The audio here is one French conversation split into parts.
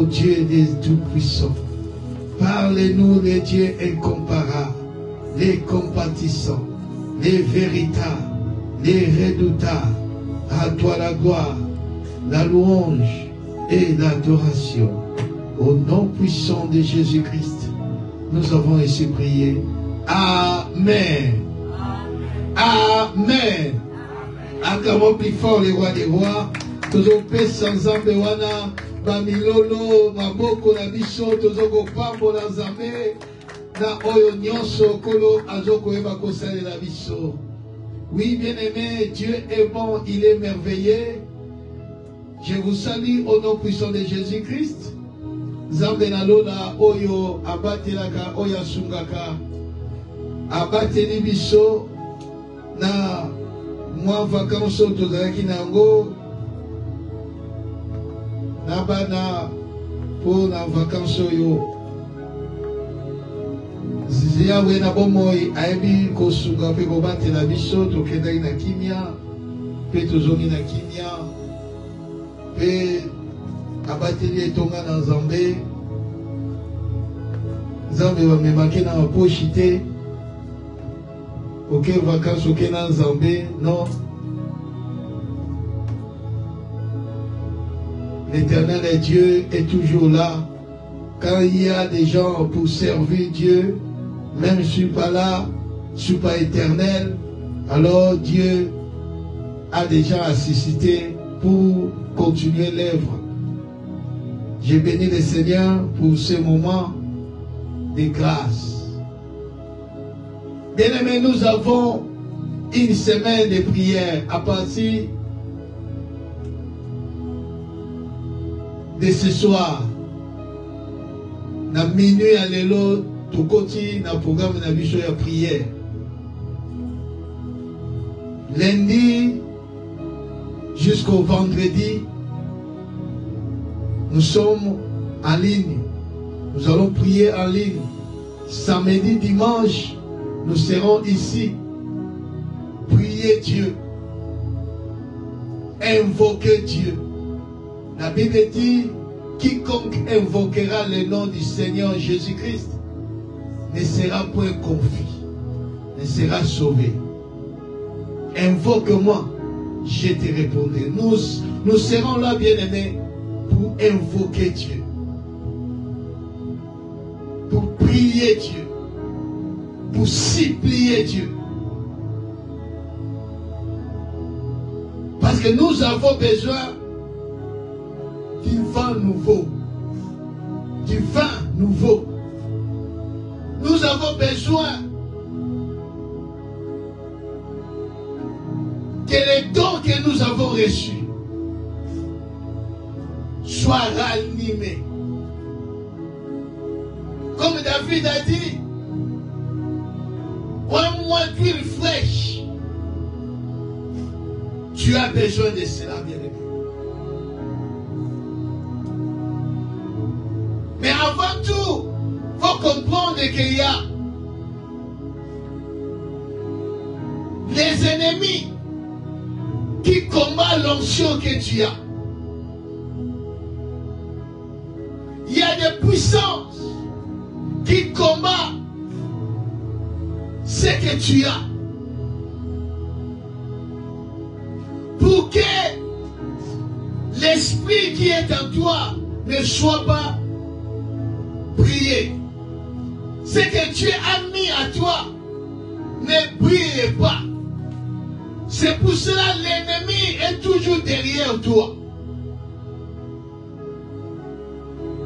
ô Dieu des Tout-Puissants. Parle-nous, les dieux incomparables, les compatissants, les véritables, les redoutables. À toi la gloire, la louange et l'adoration. Au nom puissant de Jésus-Christ, nous avons ainsi prié. Amen. Amen. Acclamons plus fort les rois des rois. Toujours paix sans zambewana. Bamilolo, maboko na biso, tozoko pambo na zambe. Na oyo nyonso kolo azoko eba kosale la biso. Oui, bien-aimé, Dieu est bon, il est merveilleux. Je vous salue au nom puissant de Jésus-Christ. Zambe na lona oyo abatelaka oya sungaka. Abateli biso na mwa vacances tozalaki nango na bana pour na vacances oyo ziyawe na bomoi ayebi kosunga pe kobatela biso tokendaki na kimia pe tozongi na kimia pe abateli etonga na Nzambe. Nzambe bamemaki na poshi te. Ok, vacances, ok, na Nzambe, non. L'Éternel est Dieu est toujours là. Quand il y a des gens pour servir Dieu, même si je ne suis pas là, je ne suis pas éternel, alors Dieu a déjà assisté pour continuer l'œuvre. J'ai béni le Seigneur pour ce moment de grâce. Bien-aimés, nous avons une semaine de prière à partir de ce soir. Na minuit à l'élo, tout côté, na programme na biso ya prière. Lundi jusqu'au vendredi, nous sommes en ligne. Nous allons prier en ligne. Samedi, dimanche, nous serons ici. Prier Dieu. Invoquer Dieu. La Bible dit, quiconque invoquera le nom du Seigneur Jésus-Christ ne sera point confus, ne sera sauvé. Invoque-moi, je te répondrai. Nous serons là, bien-aimés, pour invoquer Dieu. Pour prier Dieu. Pour supplier Dieu. Parce que nous avons besoin du vent nouveau. Du vin nouveau. Nous avons besoin que les dons que nous avons reçus soient ranimés. Comme David a dit, moi d'huile fraîche. Tu as besoin de cela, bien-aimé. Mais avant tout, il faut comprendre qu'il y a les ennemis qui combattent l'onction que tu as. Il y a des puissances qui combattent ce que tu as. Pour que l'esprit qui est en toi ne soit pas brillé. Ce que tu as mis à toi ne brille pas. C'est pour cela que l'ennemi est toujours derrière toi.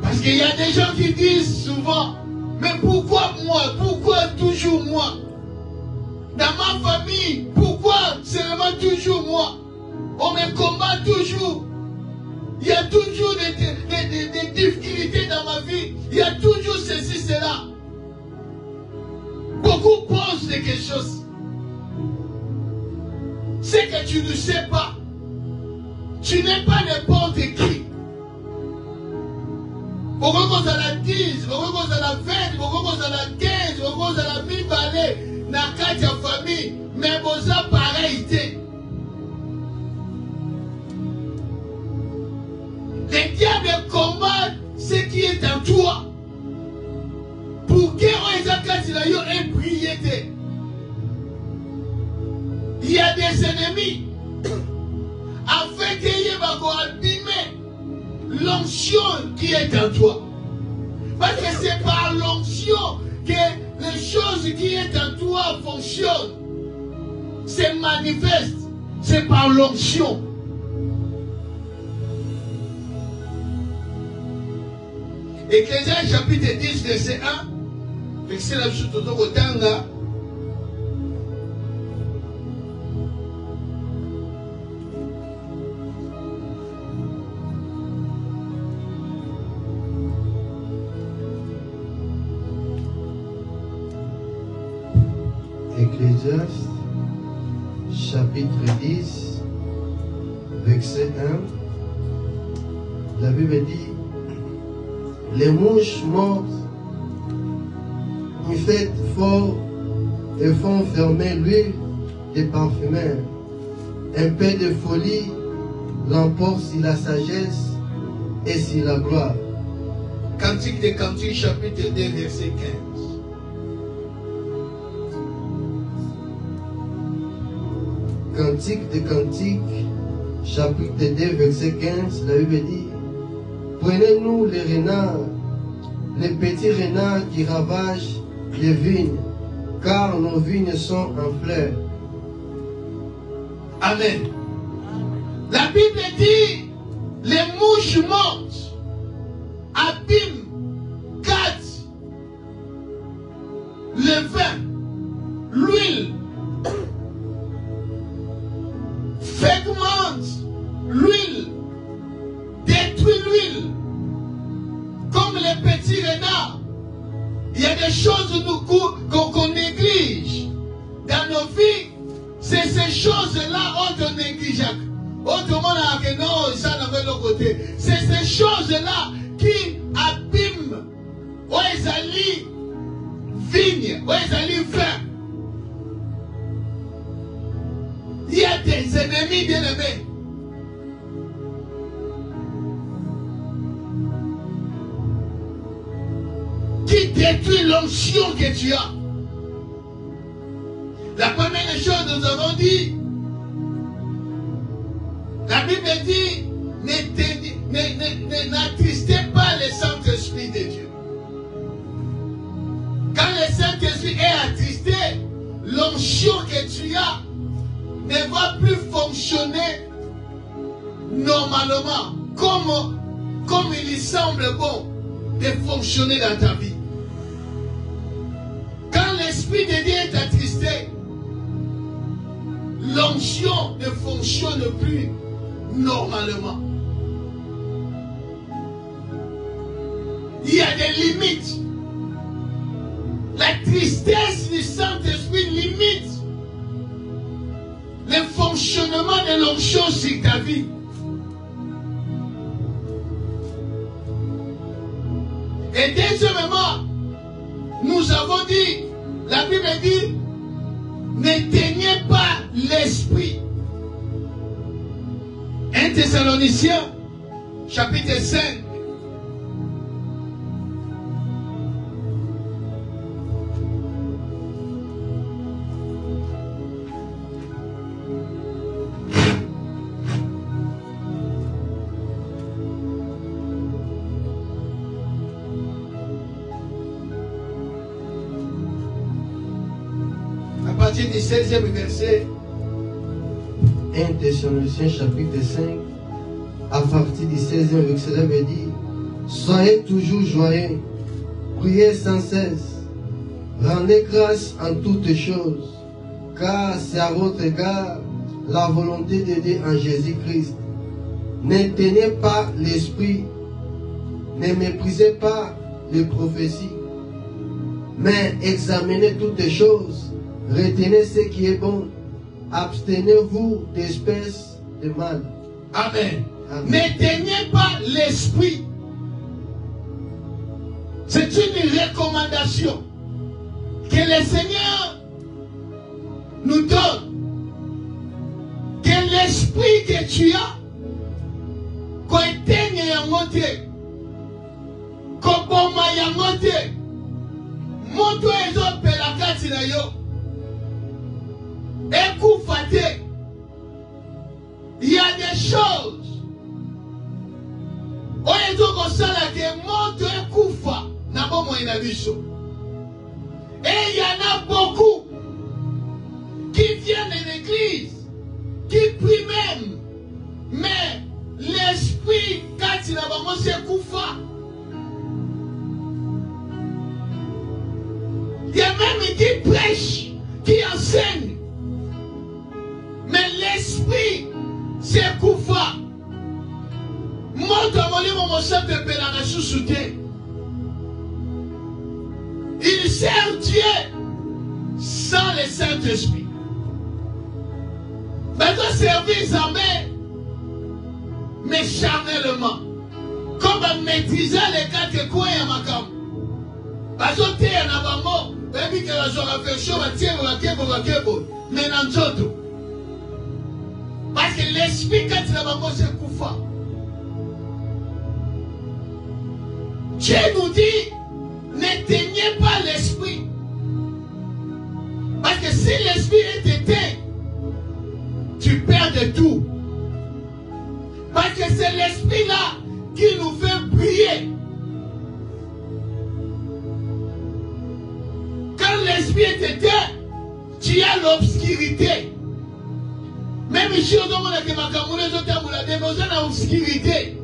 Parce qu'il y a des gens qui disent souvent, mais pourquoi moi? Pourquoi toujours moi? Dans ma famille, pourquoi seulement toujours moi? On me combat toujours. Il y a toujours des difficultés dans ma vie. Il y a toujours ceci, cela. Beaucoup pensent de quelque chose. C'est que tu ne sais pas. Tu n'es pas n'importe qui. Pourquoi à la 10, pourquoi à la 20, pourquoi à la 15, pourquoi à la 1000 balais, dans 4 familles, mais vous avez pareilité. Le diable combat ce l'onction qui est en toi. Parce que c'est par l'onction que les choses qui est en toi fonctionnent. C'est manifeste. C'est par l'onction. Ecclésiaste chapitre 10, verset 1. Verset la chute au Kotanga. Ecclésiaste, chapitre 10, verset 1, la Bible dit, les mouches mortes y fêtent fort et font fermer l'huile des parfumeurs. Un peu de folie l'emporte sur la sagesse et sur la gloire. Cantique des Cantiques, chapitre 2, verset 15. Cantique des Cantiques, chapitre 2, verset 15, la Bible dit, prenez-nous les renards, les petits renards qui ravagent les vignes, car nos vignes sont en fleurs. Amen. La Bible dit, les mouches mortes abîment, gâtent le vin, l'huile, fragmente l'huile, détruit l'huile, comme les petits renards. Il y a des choses qu'on néglige dans nos vies. C'est ces choses-là qu'on néglige. Autrement, non, ça n'a pas de côté. C'est ces choses-là qui abîment. Où ils allaient vigne, où ils allaient vin. Il y a des ennemis bien-aimés. Qui détruit l'onction que tu as. La première chose nous avons dit, la Bible dit, n'attristez pas le Saint-Esprit de Dieu. Quand le Saint-Esprit est attristé, l'onction que tu as ne va plus fonctionner normalement, comme il semble bon de fonctionner dans ta vie. Quand l'Esprit de Dieu est attristé, l'onction ne fonctionne plus normalement. Il y a des limites. La tristesse du Saint-Esprit limite le fonctionnement de l'onction sur ta vie. Et deuxièmement, nous avons dit, la Bible dit, n'éteignez pas l'esprit. 1 Thessaloniciens, chapitre 5. À partir du 16e verset. 1 Thessaloniciens chapitre 5, à partir du 16e verset, il veut dire, soyez toujours joyeux, priez sans cesse, rendez grâce en toutes choses, car c'est à votre égard la volonté de Dieu en Jésus-Christ. N'éteignez pas l'esprit, ne méprisez pas les prophéties, mais examinez toutes choses, retenez ce qui est bon, abstenez-vous d'espèces de mal. Amen. N'éteignez pas l'esprit. C'est une recommandation que le Seigneur nous donne. Que l'esprit que tu as, qu'on éteigne yangote, qu'on bomba yangote, monto ezo pelakati na yo. Écoutez, il y a des choses où ils ont kosala ke moto ekufa na bomoi na biso. Et il y en a beaucoup qui viennent de l'église, qui prient même, mais l'esprit, quand il a vraiment s'écouffa, il y a même qui prêche, qui enseigne, mais l'esprit s'écouffa. Montre mon chef de Pénanachu soutien. Il sert Dieu sans le Saint-Esprit. Maintenant, servir Zambé, mais charnellement. Comme maîtriser les quatre coins à ma cam. Parce que tu es un abamo, même que la joie fait chaud, mais non tout. Parce que l'esprit, quand il a abamo, c'est koufa. Dieu nous dit, n'éteignez pas l'esprit. Parce que si l'esprit est éteint, tu perds de tout. Parce que c'est l'esprit-là qui nous fait briller. Quand l'esprit est éteint, tu as l'obscurité. Même ici, on demande que ma camouflage a besoin d'obscurité.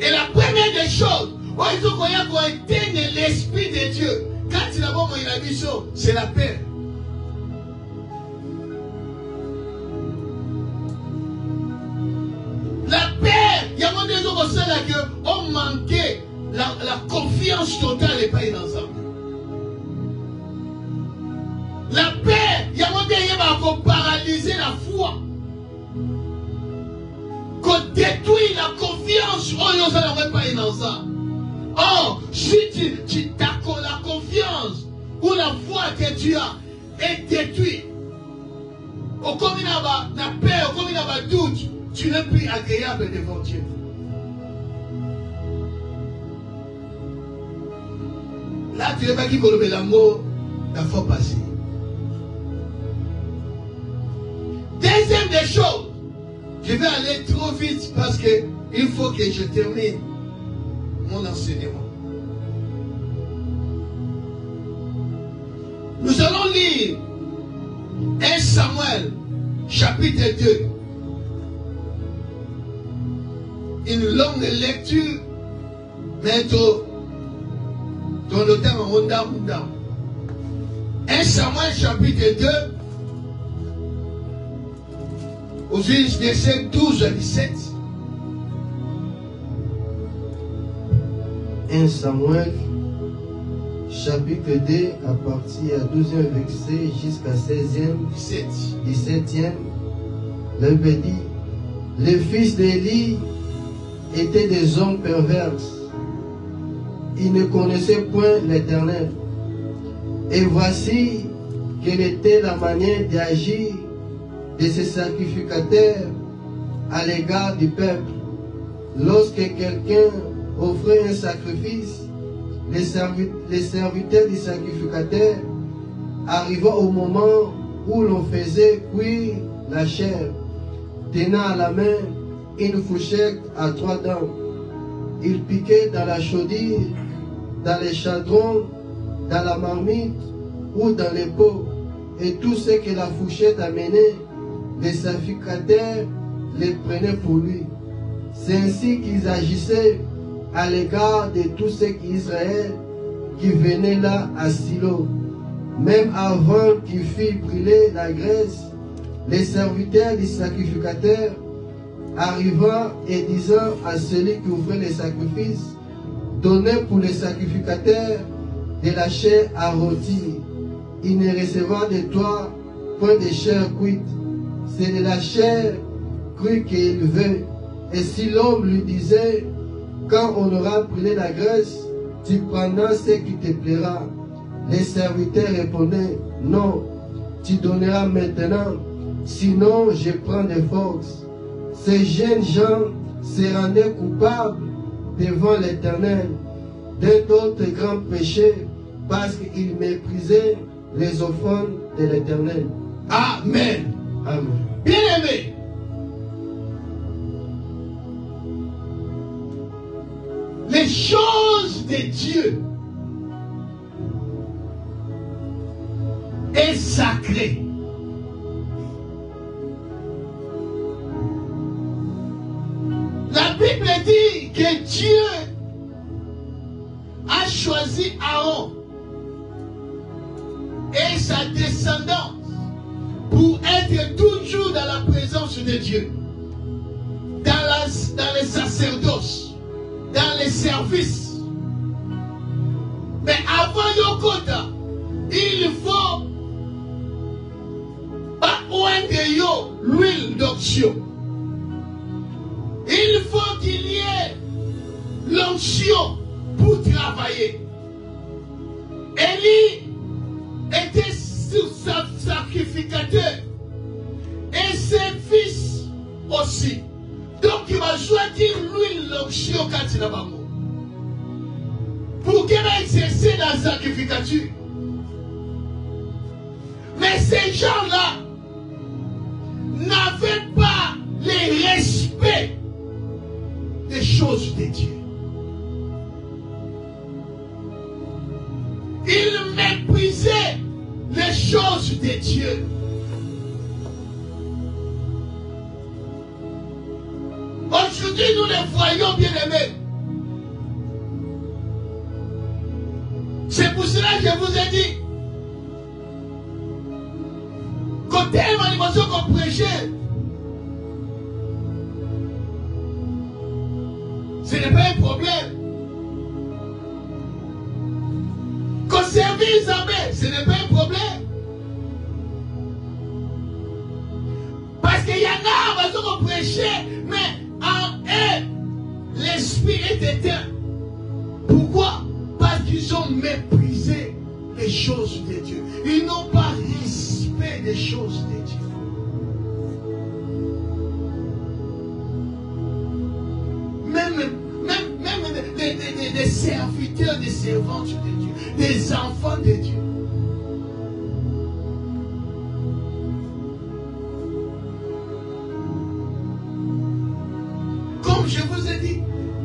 Et la première des choses, il faut qu'on éteigne l'esprit de Dieu. Quand il a bon, il a dit ça, c'est la paix. La paix, il y a des gens qui ont manqué la confiance totale et pas ensemble. La paix, il y a des gens qui ont paralysé la foi. Qu'on détruit la confiance, oh, ça n'aurait pas ensemble. Oh, si tu t'accordes la confiance ou la foi que tu as est détruite, au comme il y a la paix, au comme il y a doute, tu n'es plus agréable devant Dieu. Là, tu n'es pas qui pour l'amour, la foi passée. Deuxième des choses, je vais aller trop vite parce qu'il faut que je termine mon enseignement. Nous allons lire 1 Samuel, chapitre 2. Une longue lecture, mais dans le temps en 1 Samuel, chapitre 2. Aux versets 12 à 17. 1 Samuel, chapitre 2, à partir à 12e verset jusqu'à 16e, 17e. Le Bible dit, les fils d'Élie étaient des hommes pervers. Ils ne connaissaient point l'Éternel. Et voici quelle était la manière d'agir de ces sacrificateurs à l'égard du peuple. Lorsque quelqu'un offrait un sacrifice, les serviteurs du sacrificateur arrivant au moment où l'on faisait cuire la chair, tenant à la main une fourchette à 3 dents, il piquait dans la chaudière, dans les chaudrons, dans la marmite ou dans les pots, et tout ce que la fourchette amenait, les sacrificateurs les prenaient pour lui. C'est ainsi qu'ils agissaient à l'égard de tous ceux d'Israël qui venaient là à Silo. Même avant qu'il fît brûler la graisse, les serviteurs du sacrificateur, arrivant et disant à celui qui ouvrait les sacrifices, donnez pour les sacrificateurs de la chair à rôtir. Il ne recevra de toi point de chair cuite. C'est de la chair crue qu'il veut. Et si l'homme lui disait, quand on aura brûlé la graisse, tu prendras ce qui te plaira. Les serviteurs répondaient, non, tu donneras maintenant, sinon je prends des forces. Ces jeunes gens se rendaient coupables devant l'Éternel d'un autre grand péché parce qu'ils méprisaient les offrandes de l'Éternel. Amen. Amen. Bien-aimé, choses de Dieu est sacré. La Bible dit que Dieu a choisi Aaron et sa descendance pour être toujours dans la présence de Dieu, dans les sacerdoces, dans les services. Mais avant Yokota, il faut pas oindre l'huile d'onction. Il faut qu'il y ait l'onction pour travailler. Élie était sacrificateur et ses fils aussi. Donc il va choisir l'huile l'onction quand il a mort pour qu'elle exerce la sacrificature. Mais ces gens-là n'avaient pas le respect des choses de Dieu. Ils méprisaient les choses de Dieu. Aujourd'hui, nous les voyons bien aimés. C'est pour cela que je vous ai dit, côté animation qu'on prêchait, ce n'est pas un problème. Qu'on service Isabelle, ce n'est pas un problème. Parce qu'il y en a qui ont prêché, mais en eux, l'esprit est éteint. Pourquoi? Parce qu'ils ont méprisé les choses de Dieu. Ils n'ont pas respect des choses de Dieu. Même des serviteurs, des servantes de Dieu, des enfants de Dieu. Comme je vous ai dit,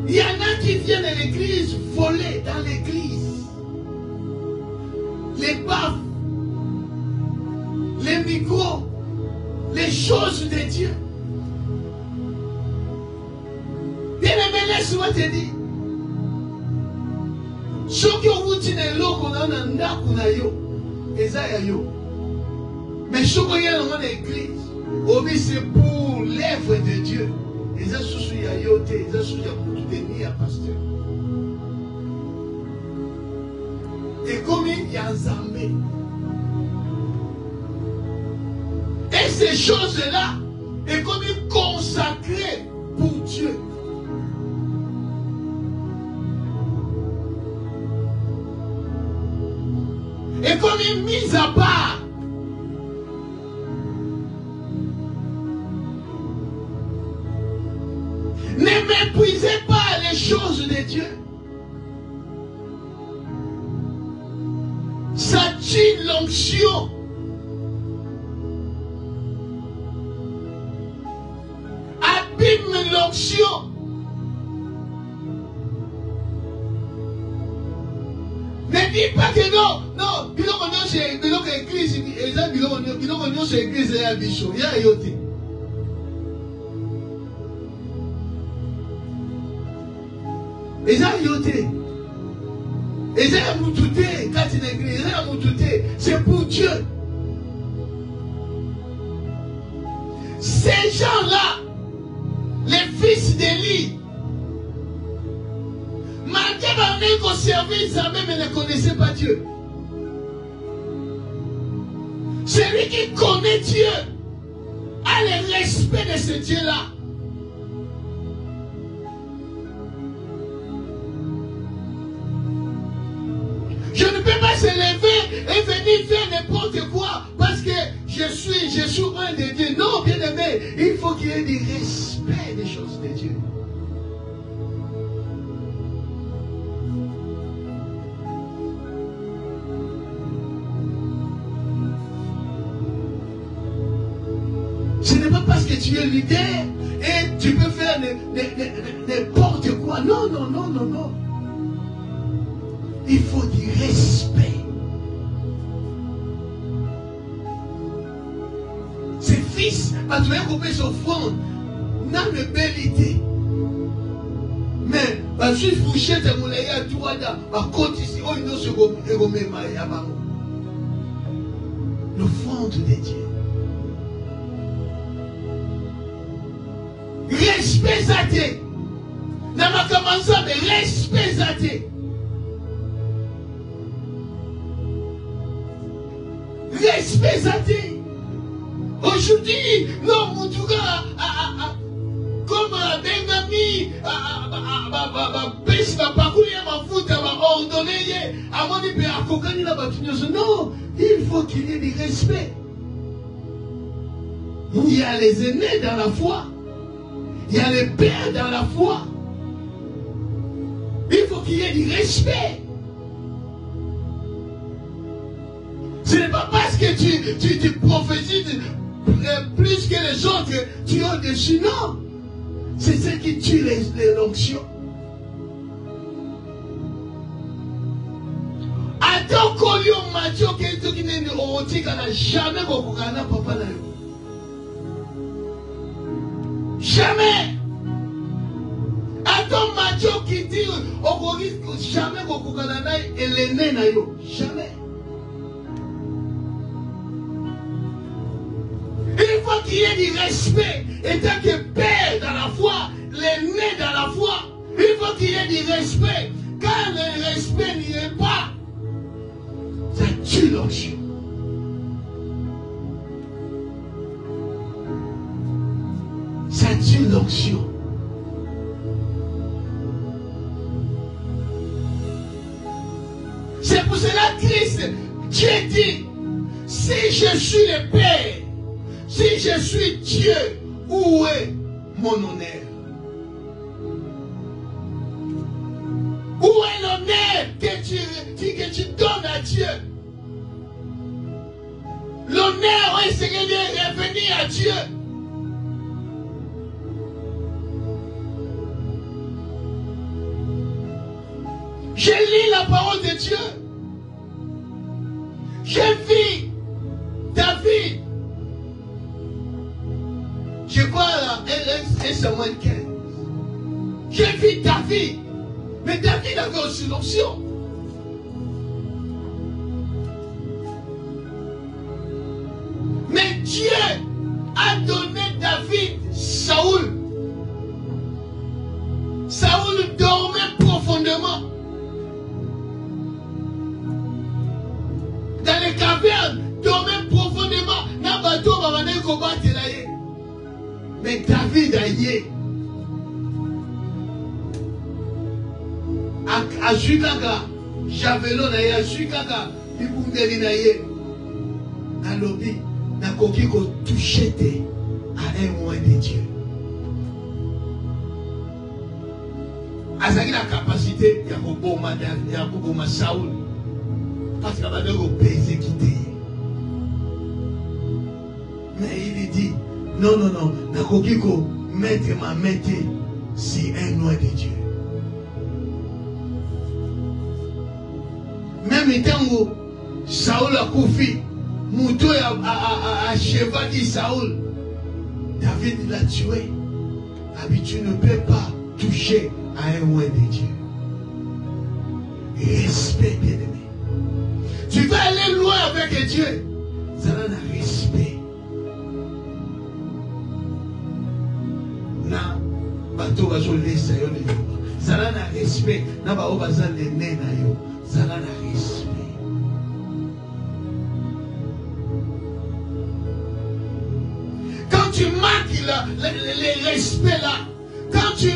il y en a qui viennent à l'église voler dans l'église. Les baffes, les micros, les choses de Dieu. Bien aimé, laisse-moi te dire. Ce qui vous dit que l'eau a un ndaku na yo, ezaya yo. Mais ce qui est dans l'église, c'est pour l'œuvre de Dieu. Et ça sous ya yote, et ça sous ya mouteni ya pasteur. Et comme il y a Zambé. Et ces choses-là, et comme il consacré pour Dieu. Et comme il mise à part. Ne méprisez pas les choses de Dieu. Ça tue l'onction. Abîme l'onction. Ne dis pas que non, non, biloko nyonso biloko église eza biloko nyonso église ya biso ya yo te. Eza yo te. Eza ya mutu te kati na église, eza ya mutu te, c'est pour Dieu. Ces gens-là, les fils d'Élie, malgré qu'on servit Zambé, mais ne connaissait pas Dieu. Celui qui connaît Dieu a le respect de ce Dieu-là. Je ne peux pas se lever et venir faire n'importe quoi parce que je suis un de Dieu. Non, bien aimé, il faut qu'il y ait du respect des choses de Dieu. Ce n'est pas parce que tu es leader et tu peux faire n'importe quoi. Non, non, non, non, non. Il faut du respect. Ses fils, tu vas couper son front, n'a de belle idée. Mais, je suis fouché de mon léa, tu vois, ma côte ici, oh, il nous se remet, l'offrande de Dieu. Respect à Dieu. N'a pas commencé, mais respect à Dieu. Respect à Dieu. Aujourd'hui, non, mon Touga, comme Bengami, pêche va parcourir ma foot, va ordonner, à mon épée, à Kokani la bâtisse. Non, il faut qu'il y ait du respect. Il y a les aînés dans la foi. Il y a les pères dans la foi. Il faut qu'il y ait du respect. Ce n'est pas parce que tu prophétises plus que les autres, tu as dessus, non. C'est ce qui tue l'onction. Attends qu'on lui a matché, qu'il n'est jamais kokokana papa na yo. Jamais. Attends macho qui dit jamais kokokana na elene na yo. Jamais. Il faut qu'il y ait du respect. Et tant que père dans la foi, l'aîné dans la foi, il faut qu'il y ait du respect. Quand le respect n'y est pas, ça tue l'onction. Ça tue l'onction. C'est pour cela que Christ, Dieu dit, si je suis le Père, si je suis Dieu, où est mon honneur? Où est l'honneur que tu donnes à Dieu? L'honneur, c'est de revenir à Dieu. Je lis la parole de Dieu. Je vis David. Je vois là, 1 Samuel 15. J'ai vu David. Mais David avait aussi l'onction. Mais Dieu a donné David Saoul. Saoul dormait profondément. Dans les cavernes, dormait profondément. N'a pas tout, va venir combattre là. Mais David a yé. A Jukaka, Javelot na ya Jukaka, Ibungeli na ye. Na lobi, na koki ko touché à un mois de Dieu. Azaki la capacité, il y a Boma Saoul. Parce qu'il y a un baiser quitté. Mais il dit, non, non, non, Nakokiko, mettre ma mette si un noix de Dieu. Même temps où Saoul a couffé, Moutou a cheval dit Saoul, David l'a tué. Tu ne peux pas toucher à un noix de Dieu. Respect, bien-aimé. Tu vas aller loin avec Dieu. Ça a un respect. Na bato bazo lesa yo le yoba. Zala na respect. Na ba obaza le nena yo. Zala na respect. Quand tu marques le respect là, quand tu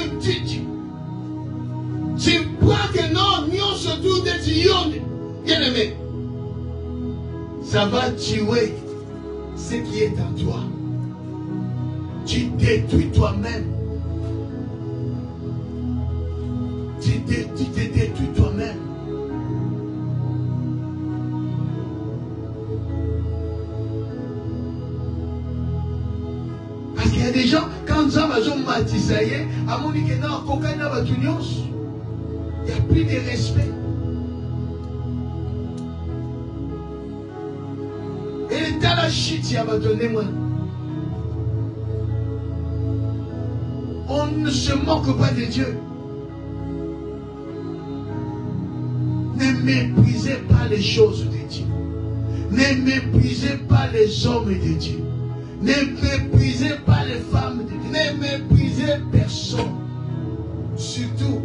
crois que non, nous se doute de Dieu, bien aimé, ça va tuer ce qui est en toi. Tu détruis toi-même. Tu te détruis toi-même. Parce qu'il y a des gens, quand nous avons matisaye, à mon dit que non, il n'y a plus de respect. Et dans la chute, on ne se moque pas de Dieu. Ne méprisez pas les choses de Dieu. Ne méprisez pas les hommes de Dieu. Ne méprisez pas les femmes de Dieu. Ne méprisez personne. Surtout,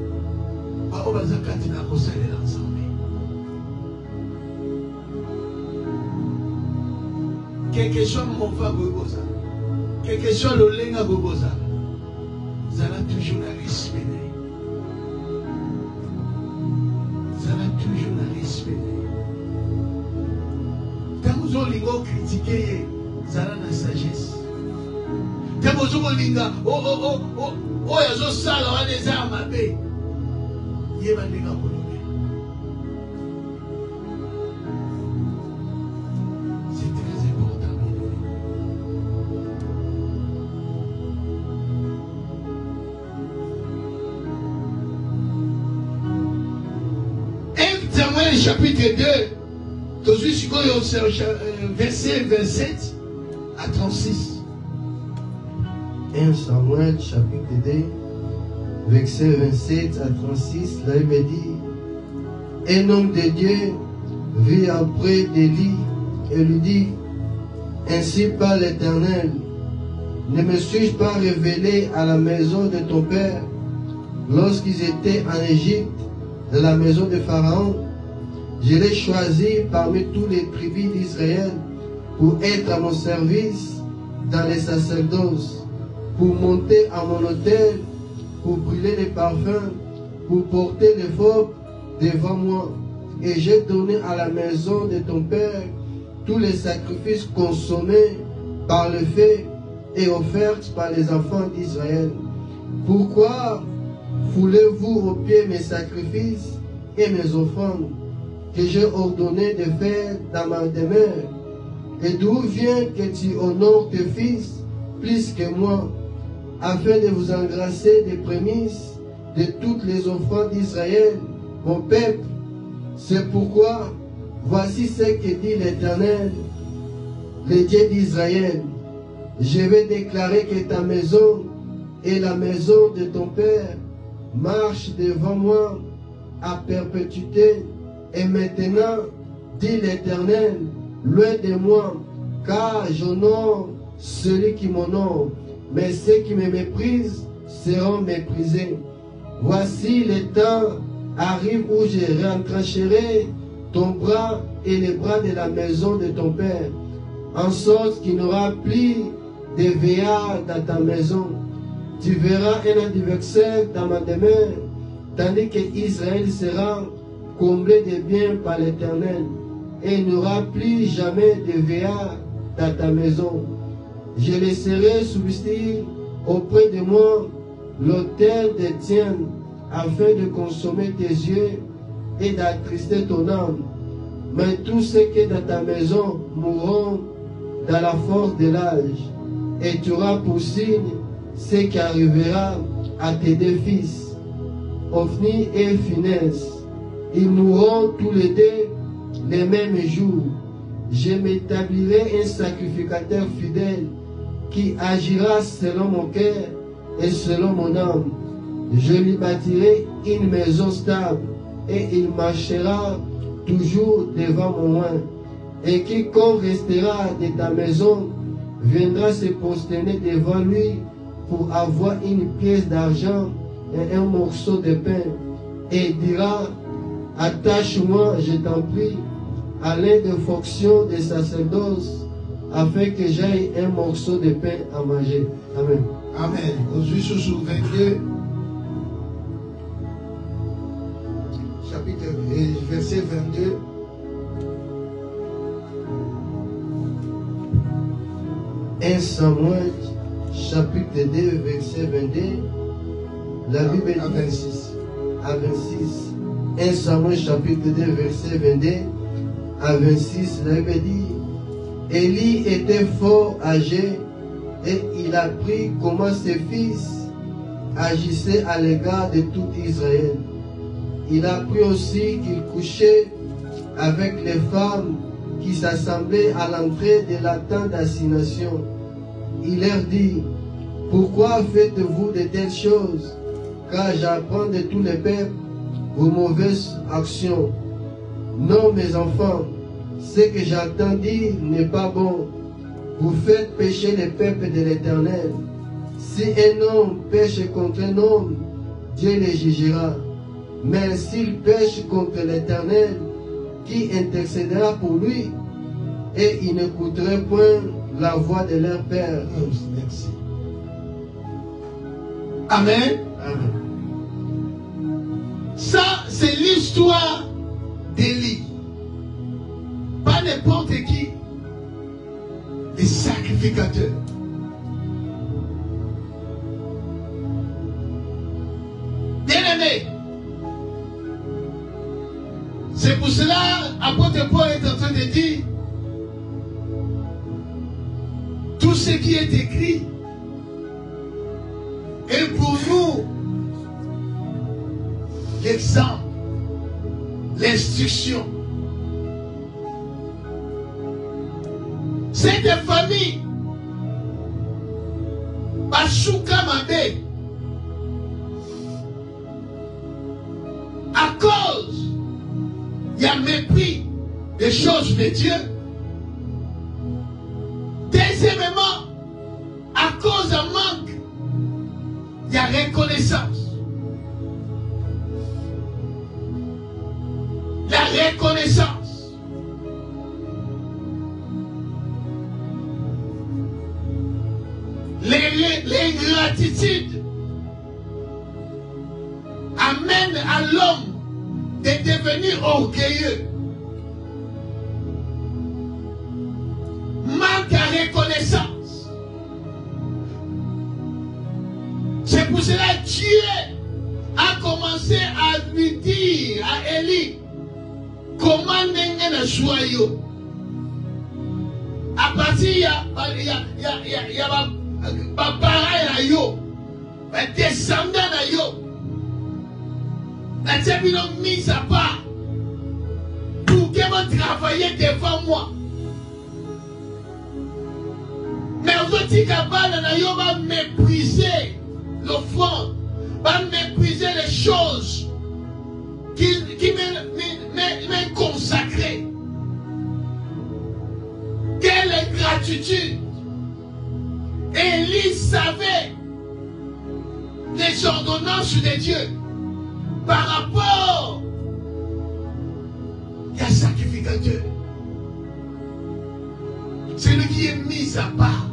quelque chose mon fa gogoza. Quelque chose le lenga gogoza. Zala toujours la respect. Zala toujours la respect. Quand vous avez critiqué, zala la sagesse. Quand vous avez dit, oh, yazo sala wa des armes à paix. Yeba lenga kolombe. C'est très important. 1 Samuel chapitre 2, verset 27 à 36. 1 Samuel chapitre 2, verset 27 à 36, la Bible dit: un homme de Dieu vit auprès d'Élie et lui dit: ainsi parle l'Éternel, ne me suis-je pas révélé à la maison de ton père lorsqu'ils étaient en Égypte, de la maison de Pharaon? Je l'ai choisi parmi tous les tribus d'Israël pour être à mon service dans les sacerdoces, pour monter à mon autel, pour brûler les parfums, pour porter les l'éphod devant moi. Et j'ai donné à la maison de ton père tous les sacrifices consommés par le feu et offerts par les enfants d'Israël. Pourquoi foulez-vous aux pieds mes sacrifices et mes offrandes que j'ai ordonné de faire dans ma demeure? Et d'où vient que tu honores tes fils plus que moi, afin de vous engrasser des prémices de toutes les offrandes d'Israël, mon peuple? C'est pourquoi, voici ce que dit l'Éternel, le Dieu d'Israël. Je vais déclarer que ta maison et la maison de ton père marchent devant moi à perpétuité. Et maintenant, dit l'Éternel, loin de moi, car j'honore celui qui m'honore, mais ceux qui me méprisent seront méprisés. Voici le temps arrive où je retrancherai ton bras et les bras de la maison de ton père, en sorte qu'il n'y aura plus de veillard dans ta maison. Tu verras un adversaire dans ma demeure, tandis que Israël sera comblé de biens par l'Éternel, et il n'y aura plus jamais de veillard dans ta maison. Je laisserai subsister auprès de moi l'autel des tiens, afin de consommer tes yeux et d'attrister ton âme. Mais tous ceux qui dans ta maison mourront dans la force de l'âge, et tu auras pour signe ce qui arrivera à tes deux fils, Ophni et Phinehas. Ils mourront tous les deux les mêmes jours. Je m'établirai un sacrificateur fidèle qui agira selon mon cœur et selon mon âme. Je lui bâtirai une maison stable et il marchera toujours devant mon oin. Et quiconque restera de ta maison viendra se prosterner devant lui pour avoir une pièce d'argent et un morceau de pain, et dira: attache-moi, je t'en prie, à l'un des fonctions des sacerdoces, afin que j'aille un morceau de pain à manger. Amen. Amen. Aujourd'hui, sur 22, chapitre, verset 22. Un Samuel, chapitre 2, verset 22. La Bible dit à 26. À 26. 1 Samuel, chapitre 2, verset 22 à 26. La Bible dit: Élie était fort âgé et il apprit comment ses fils agissaient à l'égard de tout Israël. Il apprit aussi qu'il couchait avec les femmes qui s'assemblaient à l'entrée de la tente d'assignation. Il leur dit, pourquoi faites-vous de telles choses? Car j'apprends de tous les peuples vos mauvaises actions. Non, mes enfants, ce que j'entends dire n'est pas bon. Vous faites pécher les peuples de l'Éternel. Si un homme pêche contre un homme, Dieu le jugera. Mais s'il pêche contre l'Éternel, qui intercédera pour lui, et il n'écouterait point la voix de leur père. Merci. Amen. Amen. Ça, c'est l'histoire d'Élie. Pas n'importe qui. Les sacrificateurs. Bien-aimés, c'est pour cela, apôtre Paul est en train de dire, tout ce qui est écrit est pour nous l'exemple, l'instruction. Cette famille, Bachouka Mabé, à cause, il y a mépris des choses de Dieu. Deuxièmement, à cause d'un manque, il y a reconnaissance. La reconnaissance. L'ingratitude amène à l'homme de devenir orgueilleux. Manque à reconnaissance. C'est pour cela que Dieu a commencé à lui dire à Élie comment n'est-ce pas joyeux. À partir il y a parents yo, descendants yo, la terre mise à part pour que vous travaillez devant moi. Mais aujourd'hui, Kabbalah va mépriser l'offrande, va mépriser les choses qui m'ont consacré. Quelle gratitude! Élie savait les ordonnances de Dieu par rapport à sacrificateur. Celui qui est mis à part.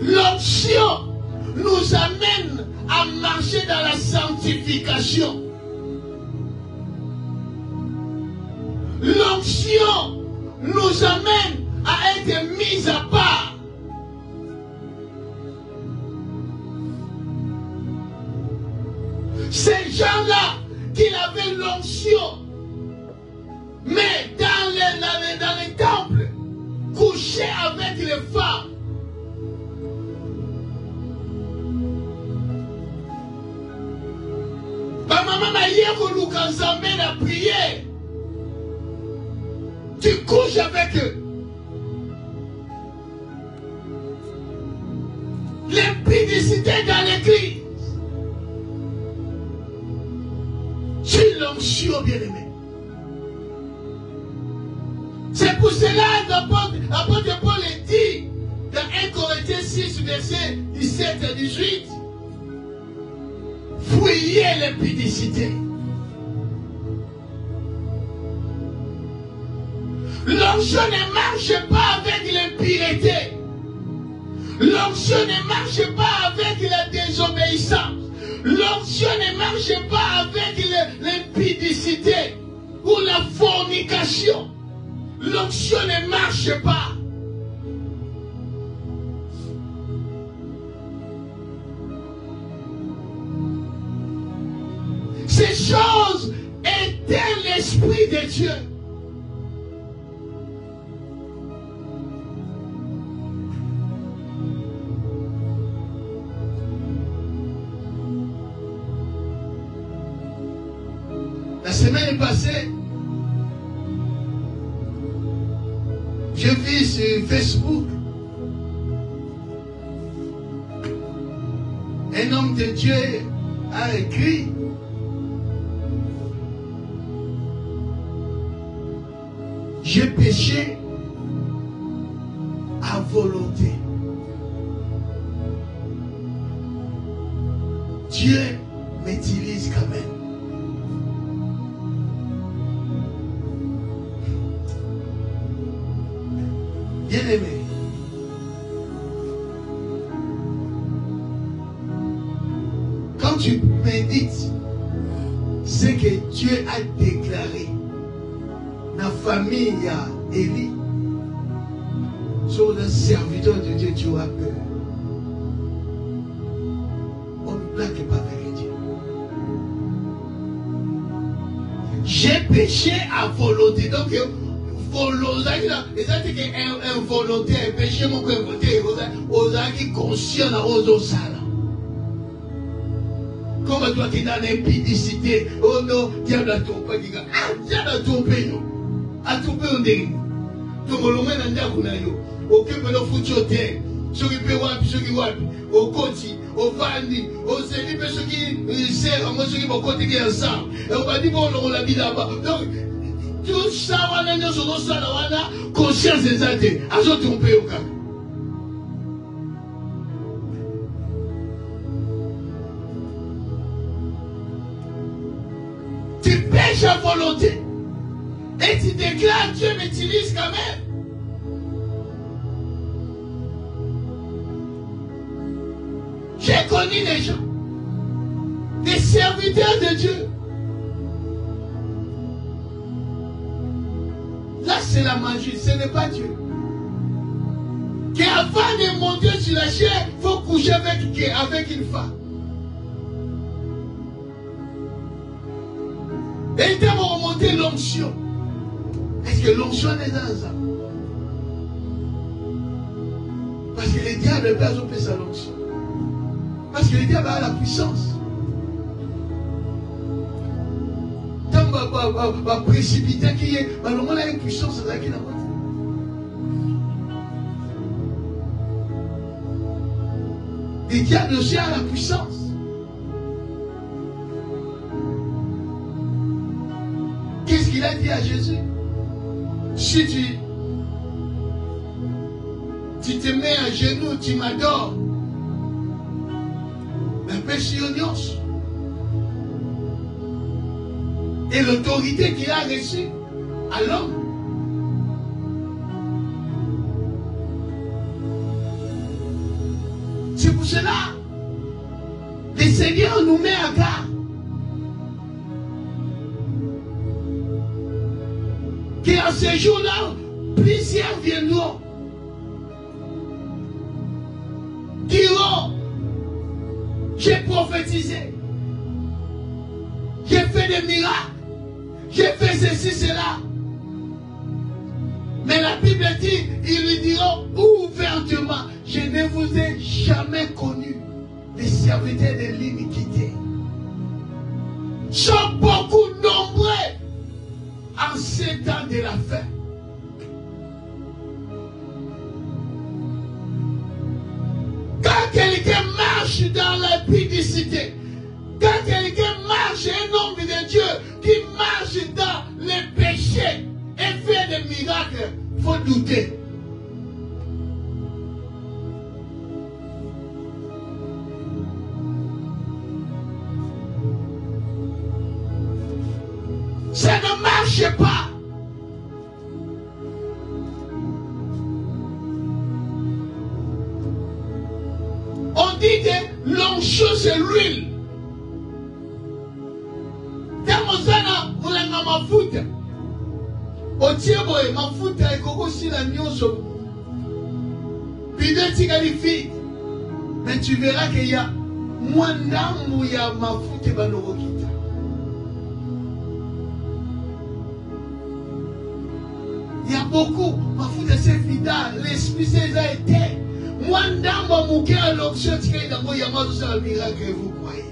L'onction nous amène à marcher dans la sanctification. L'onction nous amène à être mis à part. Ces gens-là qui avaient l'onction, mais dans les temples, couchaient avec les femmes. Maman m'a dit que la prière, tu couches avec eux. L'impudicité dans l'église. C'est l'onction, bien-aimé. C'est pour cela que l'apôtre Paul dit dans 1 Corinthiens 6, verset 17 et 18, fuyez l'impudicité. L'onction ne marche pas avec l'impureté. L'onction ne marche pas avec la désobéissance. L'onction ne marche pas avec l'impudicité ou la fornication. L'onction ne marche pas. Ces choses éteignent l'esprit de Dieu. La semaine passée, Je vis sur Facebook. Un homme de Dieu a écrit: j'ai péché à volonté. Dieu m'utilise quand même. Bien-aimé, quand tu médites ce que Dieu a déclaré, la famille à Élie, sur le serviteur de Dieu, tu auras peur. On ne blague pas avec Dieu. J'ai péché à volonté. Donc, volonté, c'est-à-dire qu'un volonté, un péché, mon volonté, qui est conscient aux sales. Comme toi qui es dans l'impudicité, oh non, diable a trompé, diable a trompé, non. A trompé, on dit. Donc, on l'a dit, on peut le foutre au terre. Ceux qui peuvent wapi, ceux qui wapi, au côté, au vandi, au céli, ceux qui serrent, moi ceux qui vont côté qui ensemble. Et on va dire, bon, on l'a dit là-bas. Donc, tout ça, on a dit, sur ça, on a conscience des athées. À ce trompé au cas. Tu pêches à volonté. Et tu déclares, Dieu m'utilise quand même. J'ai connu des gens, des serviteurs de Dieu. Là, c'est la magie, ce n'est pas Dieu. Qu'avant de monter sur la chair, il faut coucher avec une femme. Et ils vont remonter l'onction. Est-ce que l'onction est dans ça? Parce que les diables ne peuvent pas sa l'onction. Parce que le diable a la puissance. Tant que va précipiter qui est, le monde a une puissance à qui n'a pas. Le diable aussi a la puissance. Qu'est-ce qu'il a dit à Jésus? Si tu te mets à genoux, tu m'adores. Et l'autorité qu'il a reçue à l'homme. C'est pour cela le Seigneur nous met à garde. Qu'en ces jours-là, plusieurs viendront. Diront: j'ai prophétisé. J'ai fait des miracles. J'ai fait ceci, cela. Mais la Bible dit, ils lui diront ouvertement: je ne vous ai jamais connu, les serviteurs de l'iniquité. Sont beaucoup nombreux en ces temps de la fin. Quand quelqu'un marche dans la publicité, quand quelqu'un marche, un homme de Dieu qui marche dans les péchés et fait des miracles, il faut douter. Ça ne marche pas. On dit que l'onction c'est l'huile. Tamozana mulanga mafuta. Otiebo mafuta ekoko sila nyonso. Bideti qualifie. Mais tu verras qu'il y a moins d'âme il y a mafuta banokokita. Il y a beaucoup mafuta c'est vidal, l'esprit c'est été. Moins d'âme mouké à l'onction qui est dans le monde sur le miracle que vous croyez.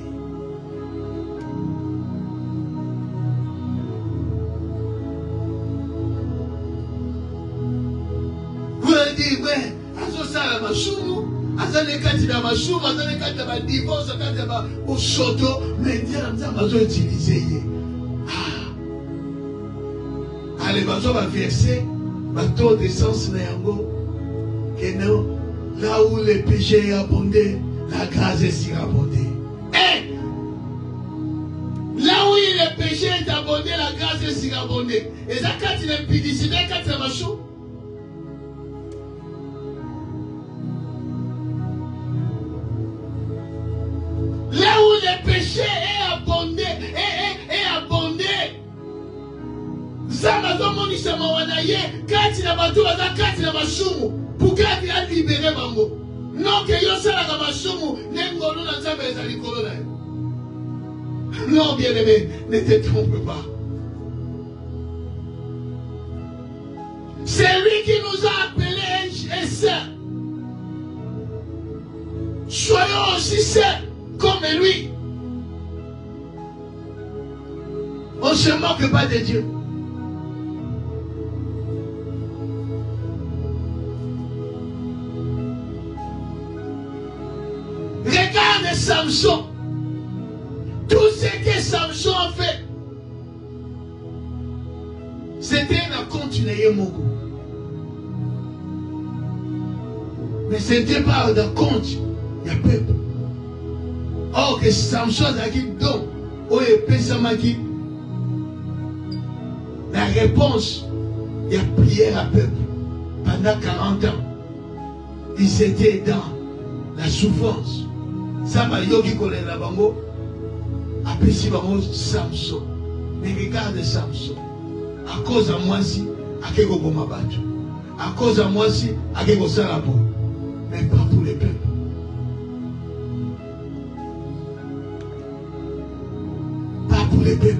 mashumu, azale kati na mashumu, azale kati na divorce, kati na ushoto, mais Dieu n'a pas utilisé. Allez, bateau va verser, bateau d'essence na yango, que non, là où le péché est abondé, la grâce est surabondée. Et là où le péché est abondé, la grâce est surabondée. Et ça, quand il est pédicité, quand il est machou. Là où le péché est abondé, est abondé. Zama domoni sama wanaye, kati na batu baza kati na mashumu, bukati a libéré bango. Non que yo sala na mashumu, nengolo na nzambe ezali kolo na yo. Non, bien-aimé, ne te trompe pas. C'est lui qui nous a appelés et saints. Soyons aussi saints comme lui. On ne se moque pas de Dieu. Regarde Samson. Tout ce que Samson a fait, c'était un continuer mon goût. Mais ce n'était pas un compte, il y a peuple. Or que Samson a dit donc, où est Pessamaki, la réponse, il y a prière à peuple. Pendant 40 ans, ils étaient dans la souffrance. Ça va yogi connaît la bango. Après si bango Samson. Mais regarde Samson. À cause de moi si, à quelque chose m'a battu. À cause de moi si, à quelque chose la peau. Mais pas pour les peuples. Pas pour les peuples.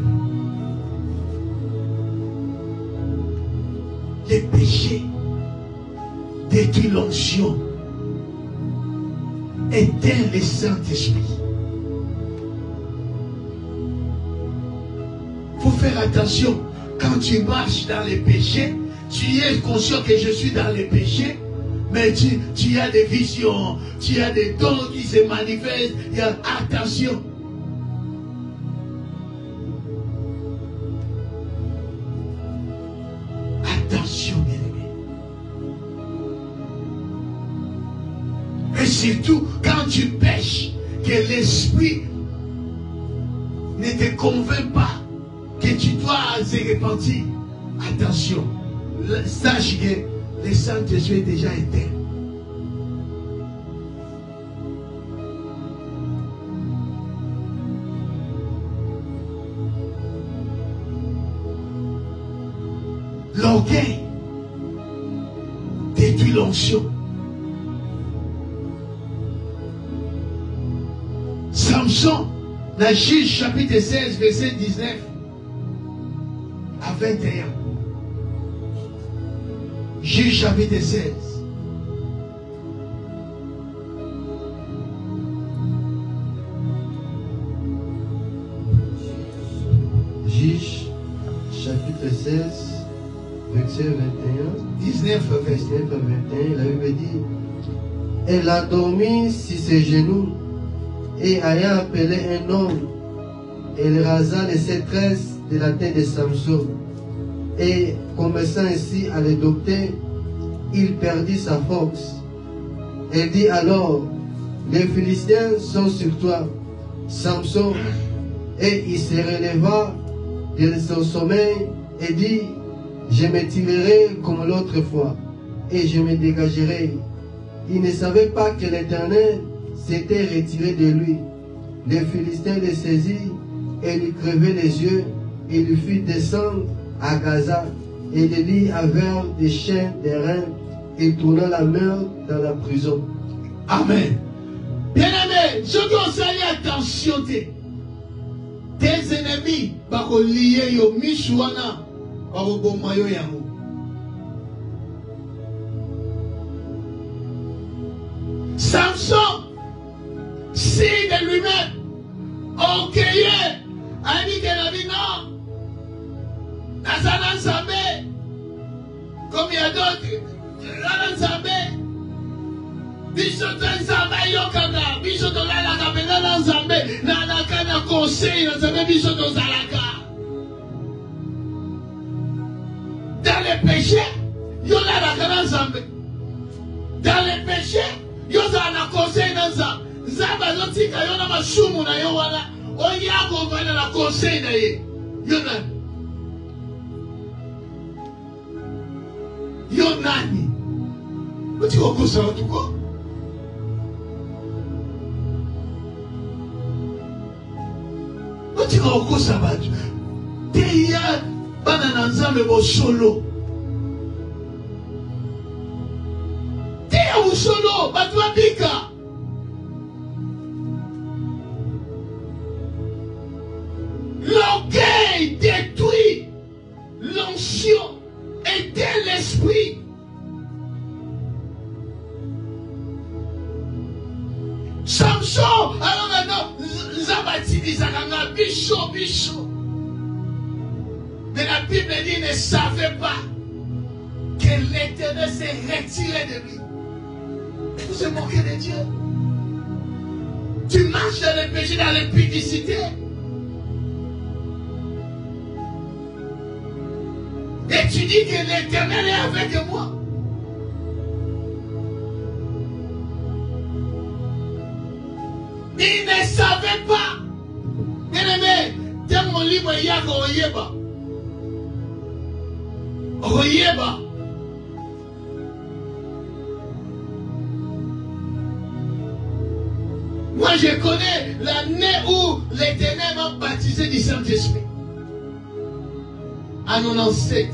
Les péchés détruisent l'onction. Éteins le Saint-Esprit. Il faut faire attention. Quand tu marches dans les péchés, tu es conscient que je suis dans les péchés, mais tu as des visions, tu as des dons qui se manifestent. Il y a attention. Attention, bien-aimé. Et surtout, quand tu pêches, que l'esprit ne te convainc pas, que tu dois se repentir. Attention, sache que le Saint-Esprit est déjà éteint. L'orgueil détruit l'onction. Samson, dans Juge chapitre 16, verset 19 à 21. Juge chapitre 16. Juge chapitre 16, verset 21. 19 à 21. La Bible dit, elle a dormi sur ses genoux et ayant appelé un homme, elle rasa les 7 tresses de la tête de Samson. Et commençant ainsi à le dompter, il perdit sa force. Elle dit alors, les Philistins sont sur toi, Samson. Et il se releva de son sommeil et dit, je me tirerai comme l'autre fois et je me dégagerai. Il ne savait pas que l'Éternel s'était retiré de lui. Les Philistins le saisirent et lui crevaient les yeux et lui fit descendre à Gaza et le lit avec des chaînes des reins et tourna la main dans la prison. Amen. Bien-aimé, je dois saluer attention. Tes ennemis, bako lié yo mishuana, bako bomayo yango. Samson, si de lui-même, orgueilleux, a dit que la vie non. Nazana Nzambe, comme il y a d'autres, Nazana Nzambe. biso nzambe yokanga biso tolalaka pena na nzambe nalaka na conseil na nzambe biso tozalaka dans les péchés yolalaka na nzambe dans les péchés yozala na conseil na nzambe nzambe azotika yo na masumu na yo wana oya kovanda na conseil na ye yo nani yo nani otika okosa watu ko otika okosa batu te ya bana na nzambe bosolo te ya bosolo batu babika l'orgueil détruit l'onction éteint l'esprit. Samson, alors maintenant, Zabati disanga bicho. Mais la Bible dit ne savait pas que l'Éternel s'est retiré de lui. Vous se moquez de Dieu. Tu marches dans le péché, dans l'impudicité. Et tu dis que l'Éternel est avec moi. Il ne savait pas. Bien-aimé, tiens mon livre, il y a Oyeba. Moi, je connais l'année où l'Éternel m'a baptisé du Saint-Esprit. En 97.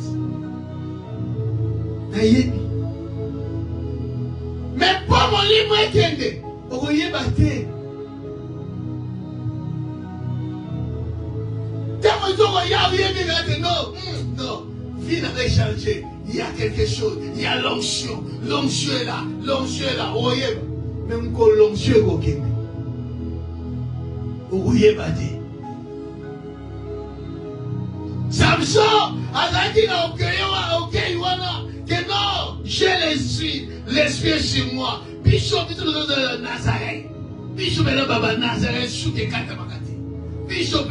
Mais pas mon livre est kende. Oyeba te. Non, vie n'avait changé. Il y a quelque chose. Il y a l'onction. L'onction est là. L'onction est là. Même quand l'onction est au Kenya. Samson a dit que non, j'ai l'esprit sur moi. Bishop de Nazareth. Bishop de Nazareth sous des cartes. Bishop.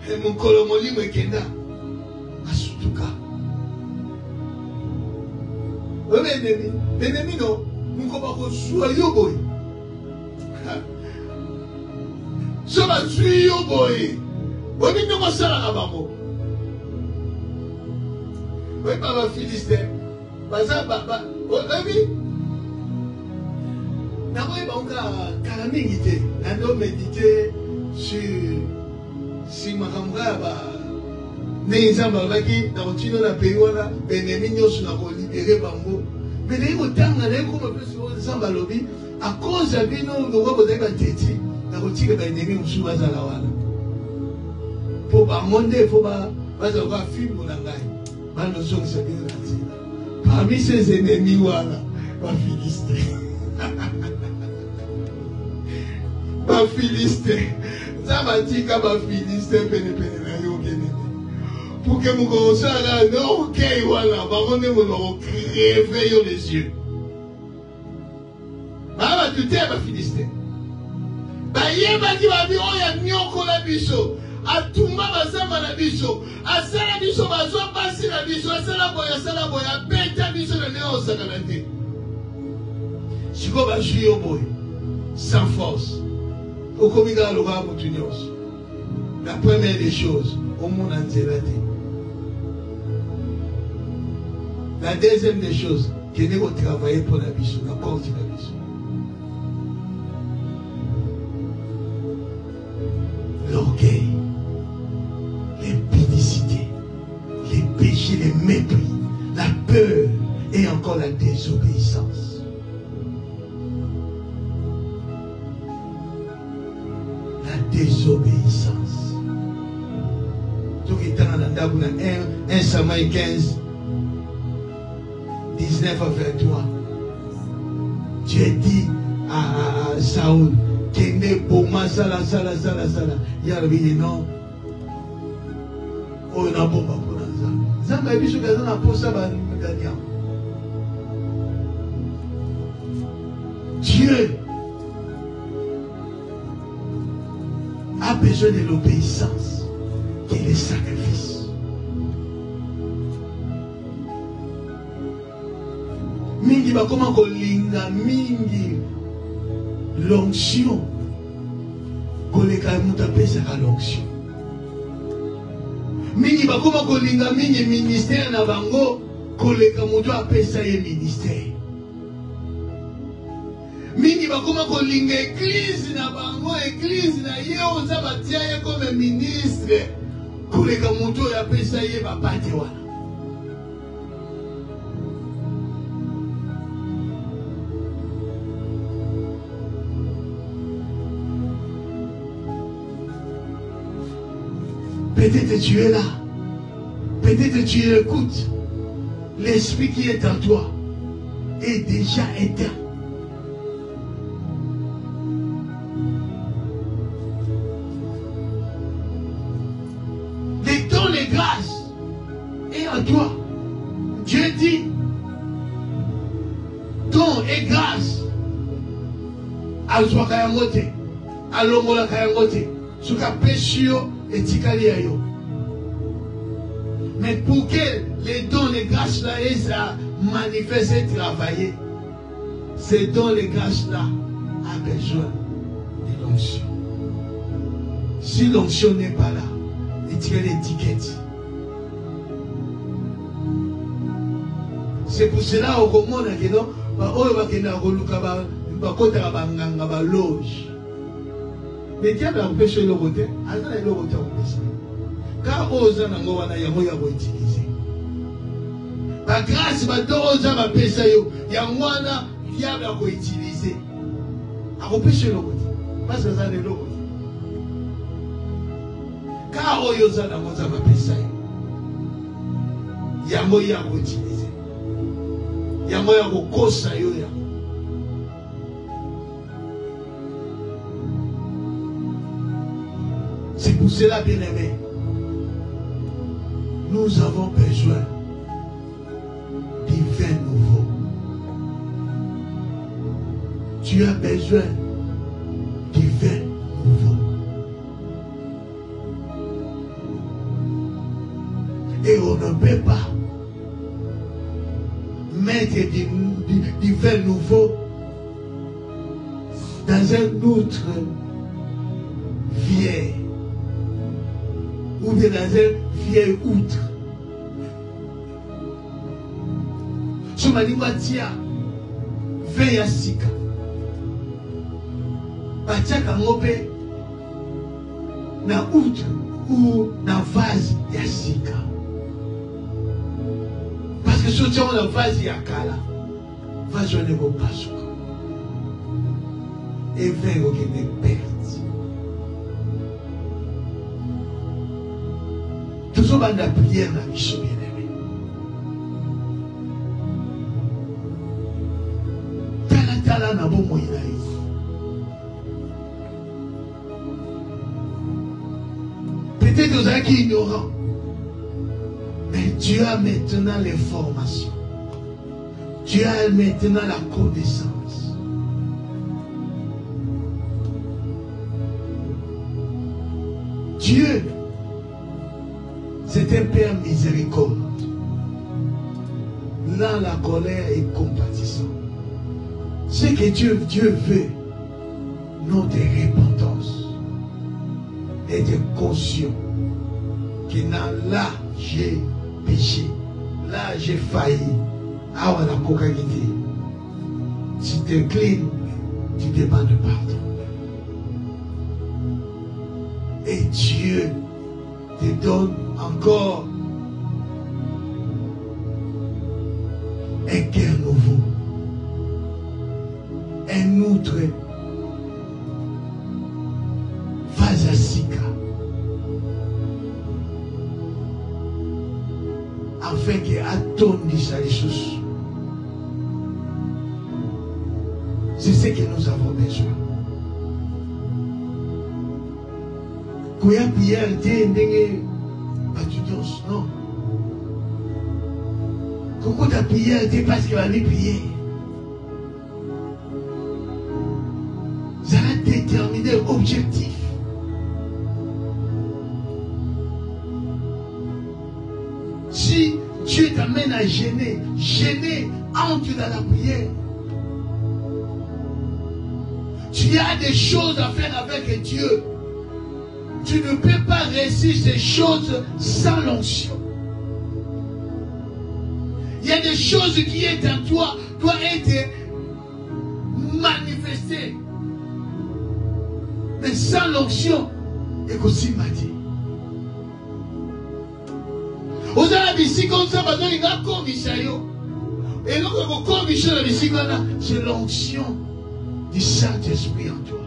Et mon colomoli me kenda. Asutuka. Benemi non. Mon komako soyo boy. Soba soyo boy. Oni no masala abamo. Oui, papa Philistin. Baza baba. Obi. D'abord, on a calamité. On a médité sur si ma camarade n'exemple qui dans le na pays wala benemino sur la libérer bango. Mais les autant na les comme plus sur lobby à cause de bino le roi de bateti na rotika benemi musu bazala wala. Pour ba monde faut ba bazala film na ngai. Ba no song se bien là. Parmi ses ennemis wala ba Philistin. Ba Philistin. Zabatika ba Philistin pene na yo kenene. Pour que mon constat là, non, ok, voilà, par contre, nous réveillons les yeux. Bah, tu t'es ma Philistin. Bah, yéba qui va dire, oh, y'a nyoko la bicho. A tout ma bazama la bicho. A ça la bicho, bah, soit passé la bicho. A ça la boya, bête bicho, le néo, ça la tête. Si vous va jouer au boy, sans force. Au comica, le roi, la première des choses, au monde entier, la deuxième des choses, que nous avons travaillé pour la biche, la cause de la biche. L'orgueil, l'impudicité, les péchés, les mépris, la peur et encore la désobéissance. La désobéissance. Tout qui est dans 1 Samuel 15. 19 à 23. Dieu dit à Saoul, qu'il n'est pour moi, sala. Il y a le non. Oh, il n'a pas pour ça. Ça m'a dit que ça n'a pas ça, Dieu a besoin de l'obéissance et le sacrifice. Mingi ba comment kolinga mingi l'onction koleka muta pesa ka l'onction. Mingi ba comment kolinga mingi ministère na bango koleka muto apesa ye ministère. Mingi bakoma kolinga église na bango église na ye oza batia ye comme ministre koleka muto ya pesa ye bapate wana. Peut-être tu es là. Peut-être tu écoutes. L'esprit qui est en toi est déjà éteint. Les dons, les grâces est en toi. Dieu dit dons et grâces à Zouakayangote, à Longola Kayangote, Souka Péchio et Tikaliayo. Mais pour que les dons, les grâces là, et ça manifeste et travailler, ces dons, les grâces là, a besoin de l'onction. Si l'onction n'est pas là, il tire l'étiquette. C'est pour cela au Congo, que non, mais diable a empêché le côté, alors il a empêché. Car osa nango wana yango ya utiliser. Ba grâce ba doza ba pesa yo, yango wana diable a utiliser. A empêché le côté. Parce que ça ne le côté. Car oza nango za ba pesa yo. Yango ya utiliser. Yango ya kokosa yo ya. C'est pour cela, bien-aimé, nous avons besoin du vin nouveau. Tu as besoin du vin nouveau. Et on ne peut pas mettre du vin nouveau dans un autre vieil. Ou bien dans un vieil outre. Je me dis, tiens, veille à Sika. Batia kangope na outre ou na vase ya Sika. Parce que si tu as un vase ya Kala, vase ne va pas souka. Et veille au Québec perte. Toujours dans la prière dans la mission bien-aimé. Tala na bon moyen. Peut-être aux gens qui ignorants. Mais Dieu a maintenant les formations. Dieu a maintenant la connaissance. Dieu, c'est un Père miséricorde. Là, la colère est compatissante. Ce que Dieu veut, non de repentance, et de conscience que là, j'ai péché, là, j'ai failli. Ah, on a cocaïné. Si tu t'inclines, tu demandes pardon. Et Dieu te donne encore un cœur nouveau, un autre vasasika, afin que attendisse les choses. C'est ce que nous avons besoin. Koya prière te ndenge batudons non. Koko ta prière te parce que va lui prier. déterminer objectif. Si Dieu t'amène à gêner, entre dans la prière. Tu as des choses à faire avec Dieu. Tu ne peux pas réussir ces choses sans l'onction. Il y a des choses qui sont en toi, doivent être manifestées. Mais sans l'onction, il faut aussi mater. Vous avez ici comme ça, il y a une commission. Et donc, la commission, c'est l'onction du Saint-Esprit en toi.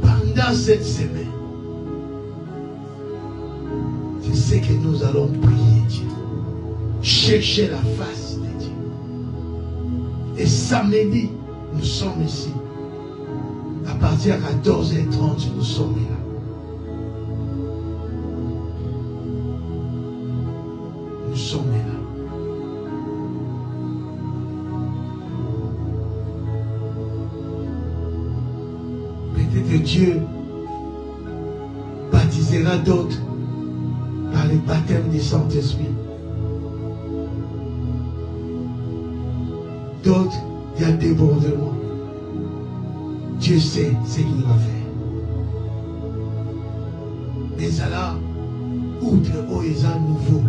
Pendant cette semaine, je sais que nous allons prier Dieu, chercher la face de Dieu. Et samedi, nous sommes ici. À partir de 14h30, nous sommes là. Nous sommes là. Peut-être Dieu baptisera d'autres par le baptême du Saint-Esprit. D'autres, il y a débordement. Dieu sait ce qu'il va faire. Mais là, outre où il y a nouveau,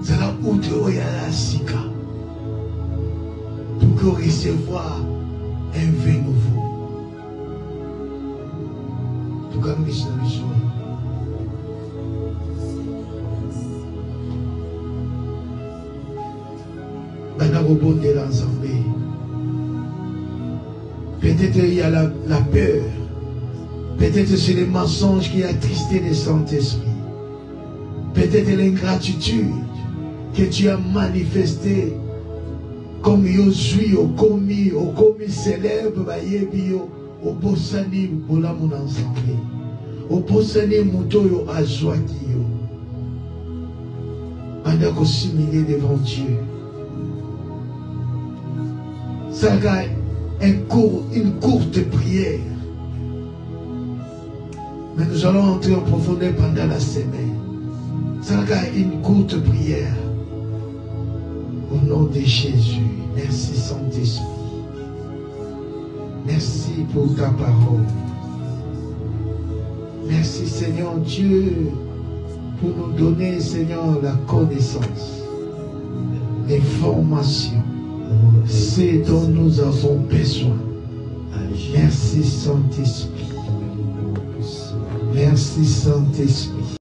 là, outre où il y a la sika, pour recevoir un vin nouveau. Tout comme Michel Michel. Maintenant, au bon de l'ensemble. Peut-être il y a la peur. Peut-être c'est le mensonge qui a attristé le Saint-Esprit. Peut-être l'ingratitude que tu as manifestée comme Yosué, au commis célèbre, au bossani, au la mon ensemble. Au bossani, moutoyo à joie-qui. Pendant qu'on s'humilie devant Dieu. Ça a une courte prière. Mais nous allons entrer en profondeur pendant la semaine. Ça a une courte prière. Au nom de Jésus. Merci Saint-Esprit. Merci pour ta parole. Merci Seigneur Dieu pour nous donner Seigneur la connaissance, l'information, ce dont nous avons besoin. Merci Saint-Esprit. Merci Saint-Esprit.